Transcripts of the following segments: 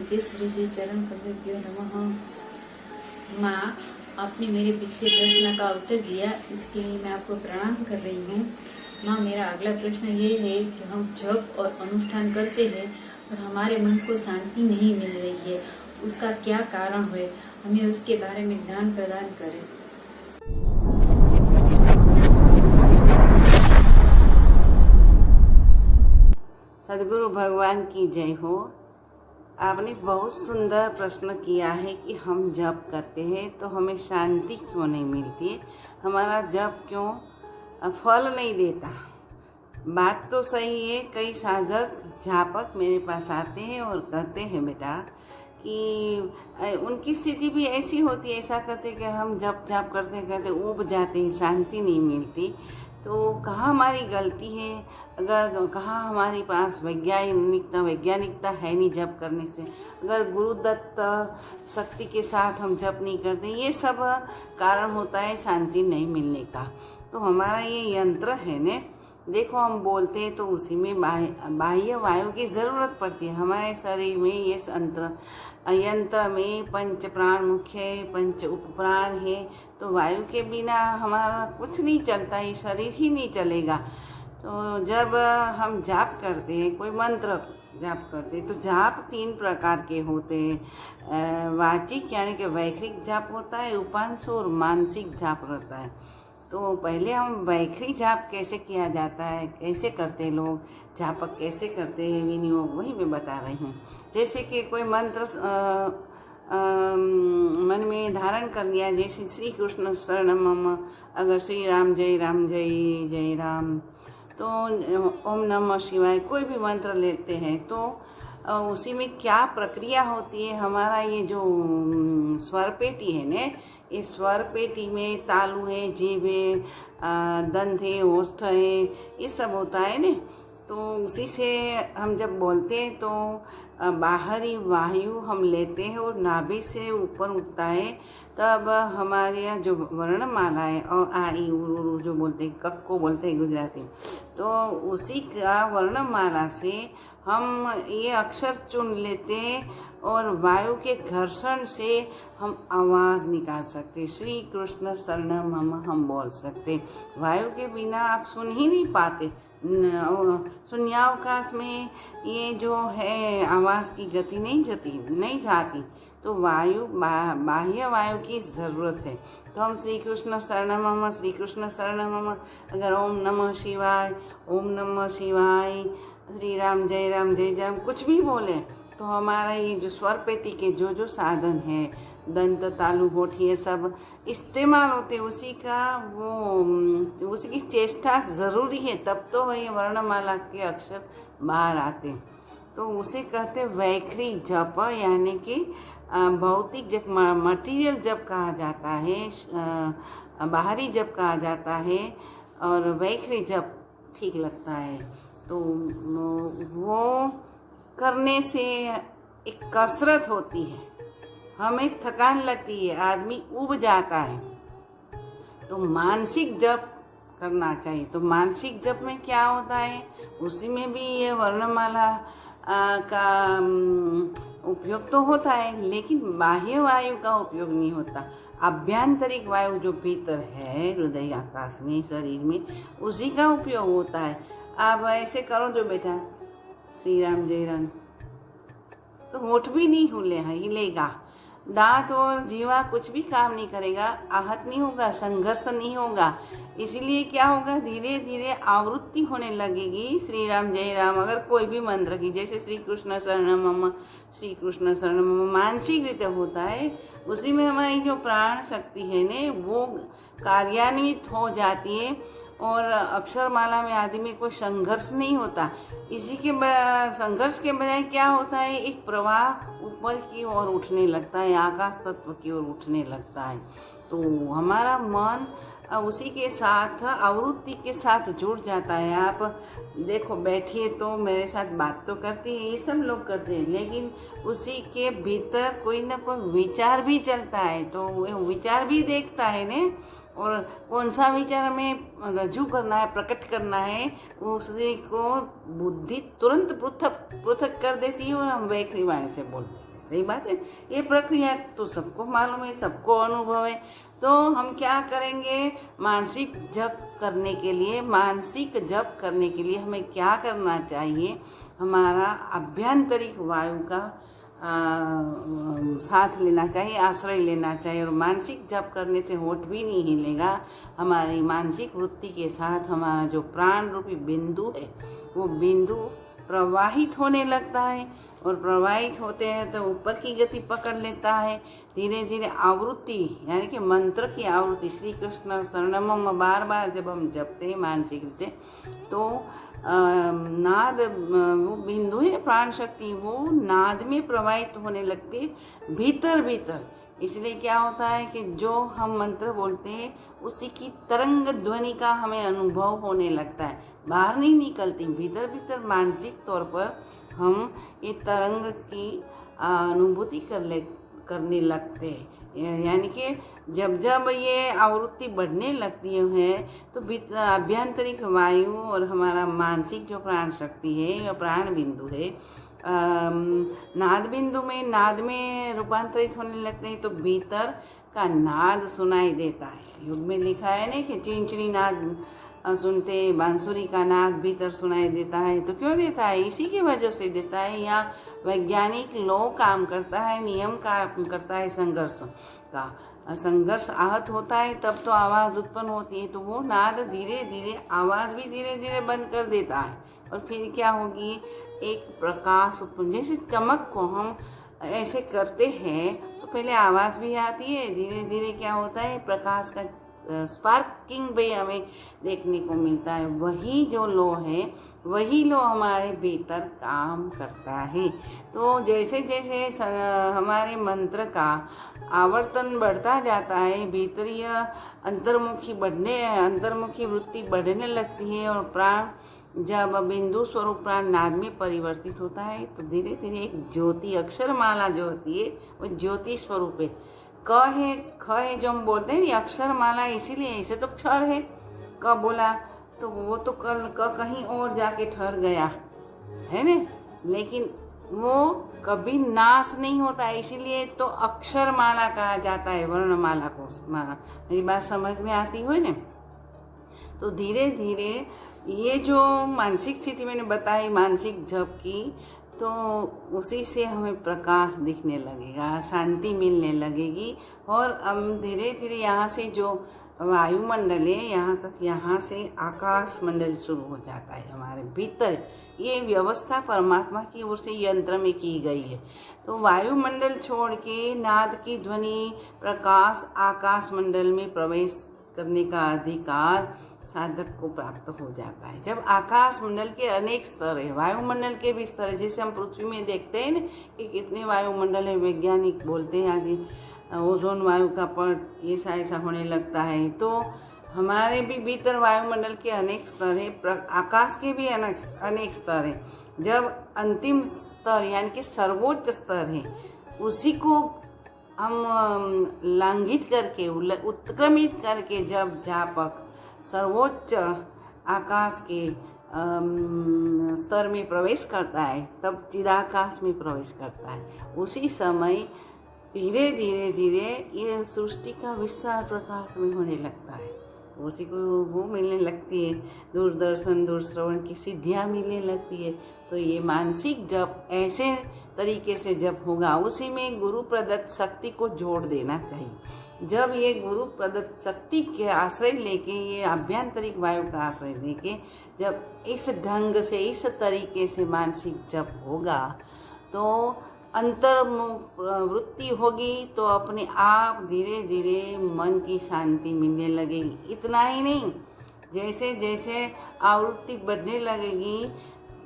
अमृतेश्वरी जी चरण कमलेभ्यो नमः। माँ, आपने मेरे पिछले प्रश्न का उत्तर दिया, इसके लिए मैं आपको प्रणाम कर रही हूँ। माँ, मेरा अगला प्रश्न ये है कि हम जप और अनुष्ठान करते हैं और हमारे मन को शांति नहीं मिल रही है, उसका क्या कारण है? हमें उसके बारे में ज्ञान प्रदान करें। सदगुरु भगवान की जय हो। आपने बहुत सुंदर प्रश्न किया है कि हम जप करते हैं तो हमें शांति क्यों नहीं मिलती, हमारा जप क्यों फल नहीं देता। बात तो सही है। कई साधक जापक मेरे पास आते हैं और कहते हैं बेटा कि उनकी स्थिति भी ऐसी होती है, ऐसा करते कि हम जप जाप करते ऊब जाते हैं, शांति नहीं मिलती। तो कहाँ हमारी गलती है? अगर कहाँ हमारे पास वैज्ञानिकता है नहीं जप करने से, अगर गुरुदत्त शक्ति के साथ हम जप नहीं करते, ये सब कारण होता है शांति नहीं मिलने का। तो हमारा ये यंत्र है ने, देखो हम बोलते हैं तो उसी में बाह्य वायु की ज़रूरत पड़ती है। हमारे शरीर में ये यंत्र में पंच प्राण मुख्य है, पंच उपप्राण है, तो वायु के बिना हमारा कुछ नहीं चलता, ये शरीर ही नहीं चलेगा। तो जब हम जाप करते हैं, कोई मंत्र जाप करते हैं, तो जाप 3 प्रकार के होते हैं। वाचिक यानी कि वैखरिक जाप होता है, उपांशु और मानसिक जाप रहता है। तो पहले हम वैखरिक जाप कैसे किया जाता है, कैसे करते लोग, जापक कैसे करते हैं विनियोग, वही मैं बता रही हूँ। जैसे कि कोई मंत्र मन में धारण कर लिया, जैसे श्री कृष्ण शरणम मम, अगर श्री राम जय जय राम, तो ओम नमः शिवाय कोई भी मंत्र लेते हैं तो उसी में क्या प्रक्रिया होती है। हमारा ये जो स्वर पेटी है ने, इस स्वर पेटी में तालु है, जीभ है, दंत है, ओष्ठ है, ये सब होता है ने। तो उसी से हम जब बोलते हैं तो बाहरी वायु हम लेते हैं और नाभि से ऊपर उठता है, तब हमारे यहाँ जो वर्णमाला है और आ ई उ जो बोलते हैं, कक को बोलते हैं गुजराती में, तो उसी का वर्णमाला से हम ये अक्षर चुन लेते हैं और वायु के घर्षण से हम आवाज़ निकाल सकते, श्री कृष्ण शरणम मम हम बोल सकते। वायु के बिना आप सुन ही नहीं पाते। शून्यावकाश में ये जो है आवाज़ की गति नहीं जाती, तो वायु बाह्य वायु की ज़रूरत है। तो हम श्री कृष्ण शरणम मम, श्री कृष्ण शरणम मम, अगर ओम नमः शिवाय, ओम नमः शिवाय, श्री राम जय राम कुछ भी बोले, तो हमारा ये जो स्वर पेटी के जो साधन है, दंत तालु होठ, ये सब इस्तेमाल होते, उसी की चेष्टा ज़रूरी है, तब तो ये वर्णमाला के अक्षर बाहर आते। तो उसे कहते वैखरी जप, यानी कि भौतिक जप, मटीरियल जप कहा जाता है, बाहरी जप कहा जाता है, और वैखरी जप ठीक लगता है। तो वो करने से एक कसरत होती है, हमें थकान लगती है, आदमी ऊब जाता है। तो मानसिक जप करना चाहिए। तो मानसिक जप में क्या होता है, उसी में भी ये वर्णमाला का उपयोग तो होता है, लेकिन बाह्य वायु का उपयोग नहीं होता। आभ्यंतरिक वायु जो भीतर है हृदय आकाश में, शरीर में, उसी का उपयोग होता है। आप ऐसे करो जो बेटा श्री राम जय राम, तो होठ भी नहीं हिलेगा, दांत और जीवा कुछ भी काम नहीं करेगा, आहत नहीं होगा, संघर्ष नहीं होगा। इसलिए क्या होगा, धीरे धीरे आवृत्ति होने लगेगी श्री राम जय राम। अगर कोई भी मंत्र की, जैसे श्री कृष्ण शरणम मम, श्री कृष्ण शरणम मम मानसिक रीति होता है, उसी में हमारी जो प्राण शक्ति है ने, वो कार्यान्वित हो जाती है और अक्षरमाला में आदि में कोई संघर्ष नहीं होता। इसी के संघर्ष के बजाय क्या होता है, एक प्रवाह ऊपर की ओर उठने लगता है, आकाश तत्व की ओर उठने लगता है। तो हमारा मन उसी के साथ, आवृत्ति के साथ जुड़ जाता है। आप देखो, बैठिए तो मेरे साथ बात तो करती है, ये सब लोग करते हैं, लेकिन उसी के भीतर कोई ना कोई विचार भी चलता है, तो वो विचार भी देखता है ने, और कौन सा विचार हमें रजू करना है, प्रकट करना है, उसी को बुद्धि तुरंत पृथक कर देती है और हम वैखरी वाणी से बोल देते हैं। सही बात है, ये प्रक्रिया तो सबको मालूम है, सबको अनुभव है। तो हम क्या करेंगे, मानसिक जप करने के लिए हमें क्या करना चाहिए, हमारा आभ्यंतरिक वायु का साथ लेना चाहिए, आश्रय लेना चाहिए। और मानसिक जप करने से होठ भी नहीं हिलेगा, हमारी मानसिक वृत्ति के साथ हमारा जो प्राण रूपी बिंदु है वो बिंदु प्रवाहित होने लगता है, और प्रवाहित होते हैं तो ऊपर की गति पकड़ लेता है। धीरे धीरे आवृत्ति यानी कि मंत्र की आवृत्ति, श्री कृष्ण शरणम बार बार जब हम जपते हैं मानसिक रीते, तो नाद वो बिंदु है प्राण शक्ति, वो नाद में प्रवाहित होने लगती है भीतर भीतर। इसलिए क्या होता है कि जो हम मंत्र बोलते हैं उसी की तरंग ध्वनि का हमें अनुभव होने लगता है, बाहर नहीं निकलती, भीतर भीतर मानसिक तौर पर हम ये तरंग की अनुभूति करने लगते हैं। यानी कि जब जब ये आवृत्ति बढ़ने लगती है तो आभ्यंतरिक वायु और हमारा मानसिक जो प्राण शक्ति है या प्राण बिंदु है नाद में रूपांतरित होने लगते हैं, तो भीतर का नाद सुनाई देता है। युग में लिखा है ना कि चिंचणी नाद सुनते बांसुरी का नाद भीतर सुनाई देता है। तो क्यों देता है, इसी की वजह से देता है। यहाँ वैज्ञानिक लॉ काम करता है, नियम काम करता है संघर्ष का। संघर्ष आहत होता है तब तो आवाज़ उत्पन्न होती है, तो वो नाद धीरे धीरे आवाज़ भी धीरे धीरे बंद कर देता है, और फिर क्या होगी, एक प्रकाश उत्पन्न। जैसे चमक को हम ऐसे करते हैं तो पहले आवाज़ भी आती है, धीरे धीरे क्या होता है, प्रकाश का स्पार्किंग भी हमें देखने को मिलता है। वही जो लो है, वही लो हमारे भीतर काम करता है। तो जैसे जैसे हमारे मंत्र का आवर्तन बढ़ता जाता है, भीतरीय अंतर्मुखी वृत्ति बढ़ने लगती है, और प्राण जब बिंदु स्वरूप प्राण नाद में परिवर्तित होता है, तो धीरे धीरे एक ज्योति अक्षरमाला जो होती है वो ज्योति स्वरूप है। क है, ख है जो हम बोलते हैं, ये अक्षर माला इसीलिए, ऐसे तो क्षर है, क बोला तो वो तो कल कहीं और जाके ठहर गया है ना, लेकिन वो कभी नाश नहीं होता, इसीलिए तो अक्षर माला कहा जाता है वर्णमाला को। मेरी बात समझ में आती हो ना। तो धीरे धीरे ये जो मानसिक स्थिति मैंने बताई मानसिक जप की, तो उसी से हमें प्रकाश दिखने लगेगा, शांति मिलने लगेगी, और हम धीरे धीरे यहाँ से जो वायुमंडल है यहाँ से आकाश मंडल शुरू हो जाता है हमारे भीतर। ये व्यवस्था परमात्मा की ओर से यंत्र में की गई है। तो वायुमंडल छोड़ के नाद की ध्वनि प्रकाश आकाश मंडल में प्रवेश करने का अधिकार साधक को प्राप्त हो जाता है। जब आकाश मंडल के अनेक स्तर है, वायुमंडल के भी स्तर है, जैसे हम पृथ्वी में देखते हैं ना कि कितने वायुमंडल है, वैज्ञानिक बोलते हैं आज ओजोन वायु का पट ऐसा होने लगता है। तो हमारे भी भीतर वायुमंडल के अनेक स्तर है, आकाश के भी अनेक स्तर है। जब अंतिम स्तर यानी कि सर्वोच्च स्तर है, उसी को हम लांघित करके उत्क्रमित करके जब जापक सर्वोच्च आकाश के स्तर में प्रवेश करता है, तब चिदाकाश में प्रवेश करता है। उसी समय धीरे धीरे धीरे ये सृष्टि का विस्तार प्रकाश में होने लगता है। उसी को वो मिलने लगती है, दूरदर्शन दूरश्रवण की सिद्धियाँ मिलने लगती है। तो ये मानसिक जप ऐसे तरीके से जप होगा, उसी में गुरु प्रदत्त शक्ति को जोड़ देना चाहिए। जब ये गुरु प्रदत्त शक्ति के आश्रय लेके, ये आभ्यंतरिक वायु का आश्रय लेके जब इस ढंग से इस तरीके से मानसिक जप होगा, तो अंतर्मुख वृत्ति होगी, तो अपने आप धीरे धीरे मन की शांति मिलने लगेगी। इतना ही नहीं, जैसे जैसे आवृत्ति बढ़ने लगेगी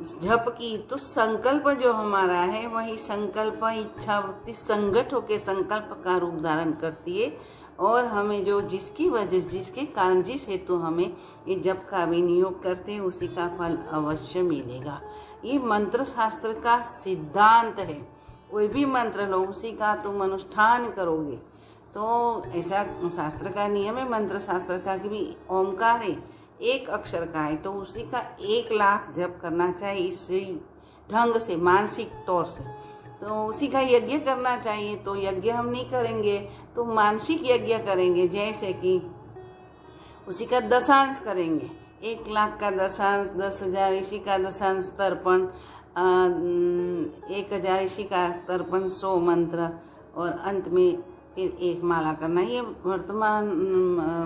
जप की, तो संकल्प जो हमारा है वही संकल्प इच्छा वृत्ति संगठ होकर संकल्प का रूप धारण करती है, और हमें जो जिसके कारण जिस हेतु हमें ये जप का विनियोग करते हैं उसी का फल अवश्य मिलेगा। ये मंत्र शास्त्र का सिद्धांत है। कोई भी मंत्र लो, उसी का तुम अनुष्ठान करोगे तो ऐसा शास्त्र का नियम है, मंत्र शास्त्र का कि भी ओमकार है, एक अक्षर का है, तो उसी का 1 लाख जप करना चाहिए। इसी ढंग से मानसिक तौर से तो उसी का यज्ञ करना चाहिए। तो यज्ञ हम नहीं करेंगे तो मानसिक यज्ञ करेंगे, जैसे कि उसी का दशांश करेंगे, 1 लाख का दशांश, 10,000 इसी का दशांश तर्पण, 1,000 इसी का तर्पण, 100 मंत्र और अंत में फिर 1 माला करना। ये वर्तमान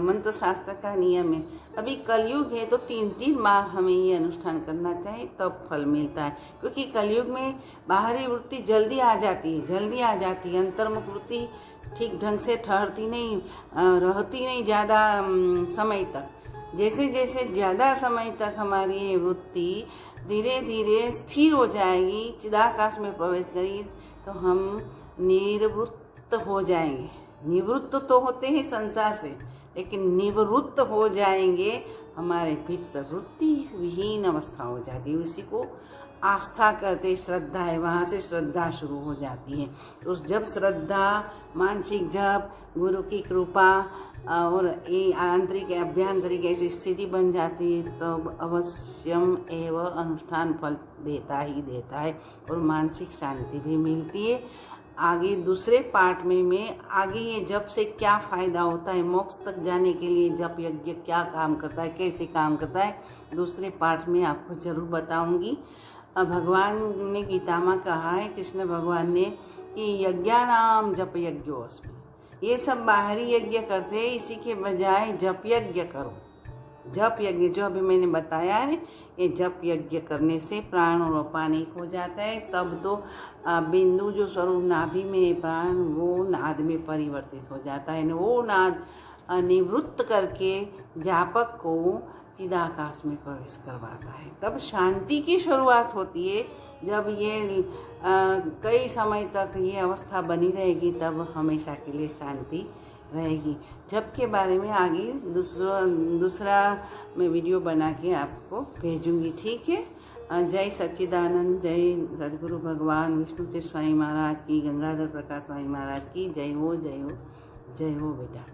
मंत्र शास्त्र का नियम है। अभी कलयुग है तो 3-3 बार हमें ये अनुष्ठान करना चाहिए, तब फल मिलता है। क्योंकि कलयुग में बाहरी वृत्ति जल्दी आ जाती है, अंतर्मुख वृत्ति ठीक ढंग से ठहरती नहीं, रहती नहीं ज़्यादा समय तक। जैसे जैसे ज़्यादा समय तक हमारी ये वृत्ति धीरे धीरे स्थिर हो जाएगी, चिदाकाश में प्रवेश करेगी, तो हम निवृत्त हो जाएंगे। निवृत्त तो होते हैं संसार से, लेकिन निवृत्त हो जाएंगे, हमारे भीतर वृत्ति विहीन अवस्था हो जाती है। उसी को आस्था कहते, श्रद्धा है, वहाँ से श्रद्धा शुरू हो जाती है। तो जब श्रद्धा, मानसिक जप, गुरु की कृपा और ये आंतरिक अभ्यंतरिक ऐसी स्थिति बन जाती है, तब अवश्यम एवं अनुष्ठान फल देता ही देता है और मानसिक शांति भी मिलती है। आगे दूसरे पार्ट में मैं आगे ये जप से क्या फ़ायदा होता है, मोक्ष तक जाने के लिए जप यज्ञ क्या काम करता है, कैसे काम करता है, दूसरे पार्ट में आपको ज़रूर बताऊंगी। भगवान ने गीता में कहा है, कृष्ण भगवान ने, कि यज्ञानाम जप यज्ञोस्मि। ये सब बाहरी यज्ञ करते हैं, इसी के बजाय जप यज्ञ करो। जप यज्ञ जो अभी मैंने बताया है, ये जप यज्ञ करने से प्राण और अपान एक हो जाता है। तब तो बिंदु जो स्वरूप नाभि में है प्राण, वो नाद में परिवर्तित हो जाता है। वो नाद निवृत्त करके जापक को चिदाकाश में प्रवेश करवाता है। तब शांति की शुरुआत होती है। जब ये कई समय तक ये अवस्था बनी रहेगी, तब हमेशा के लिए शांति रहेगी। जप के बारे में आगे दूसरा मैं वीडियो बना के आपको भेजूंगी, ठीक है। जय सच्चिदानंद, जय सद्गुरु भगवान विष्णु तीर्थ स्वामी महाराज की, गंगाधर प्रकाश स्वामी महाराज की जय हो, जय हो, जय हो बेटा।